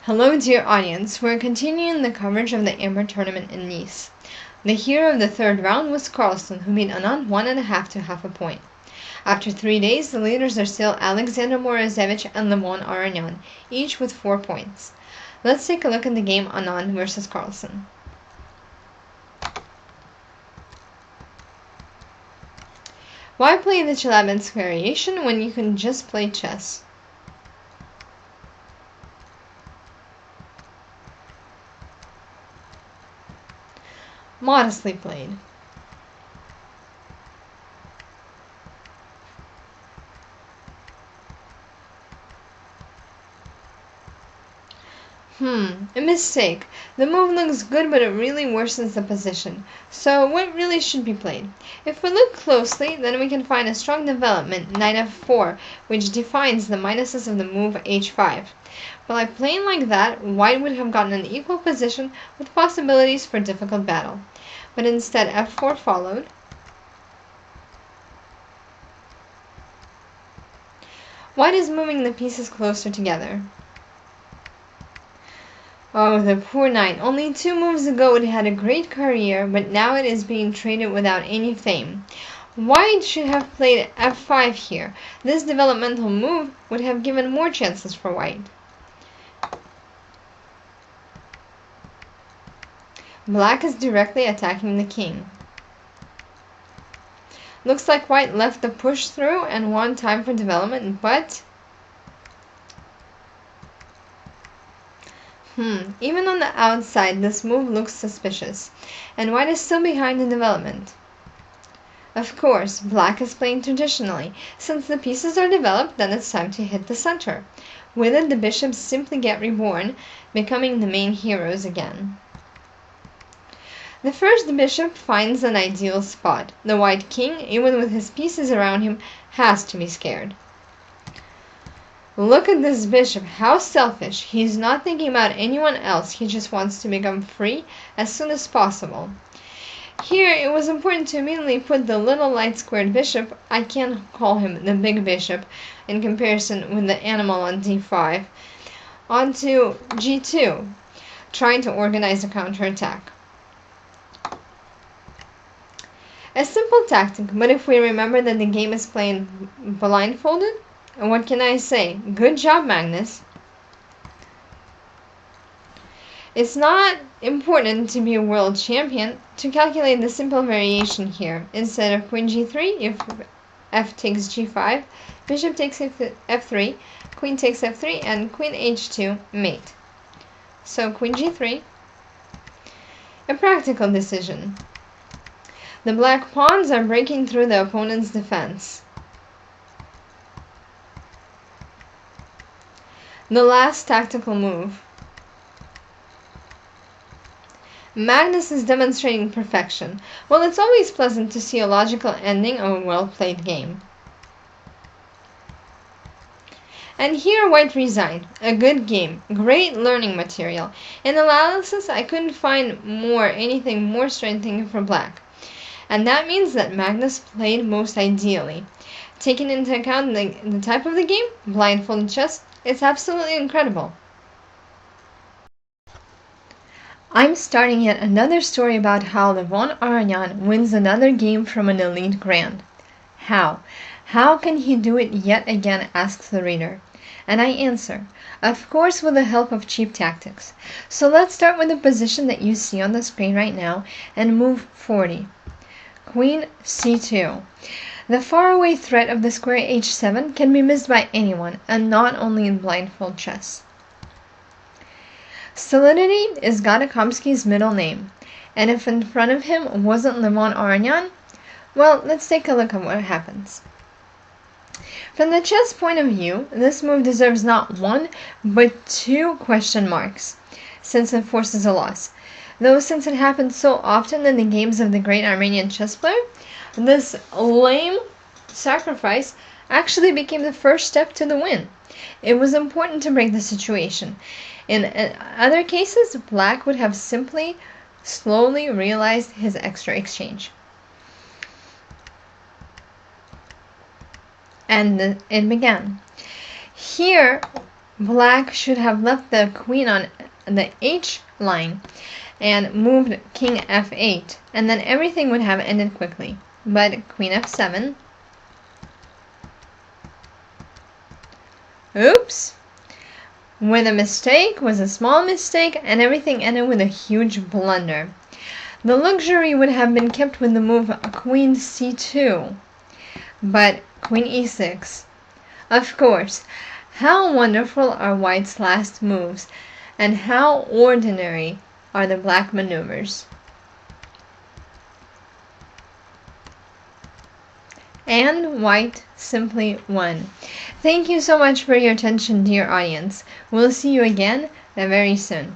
Hello, dear audience. We're continuing the coverage of the Amber tournament in Nice. The hero of the third round was Carlsen, who beat Anand 1.5 to half a point. After 3 days, the leaders are still Alexander Morozevich and Levon Aronian, each with 4 points. Let's take a look at the game Anand versus Carlsen. Why play the Chelyabinsk variation when you can just play chess? Modestly played. A mistake. The move looks good, but it really worsens the position. So what really should be played? If we look closely, then we can find a strong development, knight f4, which defines the minuses of the move h5. By playing like that, white would have gotten an equal position with possibilities for difficult battle. But instead f4 followed. White is moving the pieces closer together. Oh, the poor knight. Only 2 moves ago it had a great career, but now it is being traded without any fame. White should have played f5 here. This developmental move would have given more chances for white. Black is directly attacking the king. Looks like white left the push through and won time for development, but even on the outside, this move looks suspicious, and white is still behind in development. Of course, black is playing traditionally. Since the pieces are developed, then it's time to hit the center. With it, the bishops simply get reborn, becoming the main heroes again. The first bishop finds an ideal spot. The white king, even with his pieces around him, has to be scared. Look at this bishop, how selfish. He's not thinking about anyone else, he just wants to become free as soon as possible. Here, it was important to immediately put the little light-squared bishop, I can't call him the big bishop in comparison with the animal on d5, onto g2, trying to organize a counterattack. A simple tactic, but if we remember that the game is played blindfolded, what can I say? Good job, Magnus. It's not important to be a world champion. To calculate the simple variation here, instead of queen g3, if f takes g5, bishop takes f3, queen takes f3, and queen h2, mate. So queen g3, a practical decision. The black pawns are breaking through the opponent's defense. The last tactical move. Magnus is demonstrating perfection. Well, it's always pleasant to see a logical ending of a well-played game. And here white resigned. A good game. Great learning material. In analysis, I couldn't find anything more strengthening for black. And that means that Magnus played most ideally. Taking into account the type of the game, blindfolded chess, it's absolutely incredible. I'm starting yet another story about how Levon Aronian wins another game from an elite grand. How? How can he do it yet again, asks the reader. And I answer, of course with the help of cheap tactics. So let's start with the position that you see on the screen right now and move 40. Queen c2. The faraway threat of the square h7 can be missed by anyone, and not only in blindfold chess. Solidity is Gadakomsky's middle name, and if in front of him wasn't Levon Aronian, well, let's take a look at what happens. From the chess point of view, this move deserves not 1, but 2 question marks, since it forces a loss. Though since it happens so often in the games of the great Armenian chess player, this lame sacrifice actually became the first step to the win. It was important to break the situation. In other cases, black would have simply slowly realized his extra exchange. And it began. Here, Black should have left the queen on the h line and moved king f8, and then everything would have ended quickly. But queen f7. Oops! With a mistake was a small mistake, and everything ended with a huge blunder. The luxury would have been kept with the move queen c2, but queen e6. Of course, how wonderful are white's last moves, and how ordinary are the black maneuvers. And white simply won. Thank you so much for your attention, dear audience. We'll see you again very soon.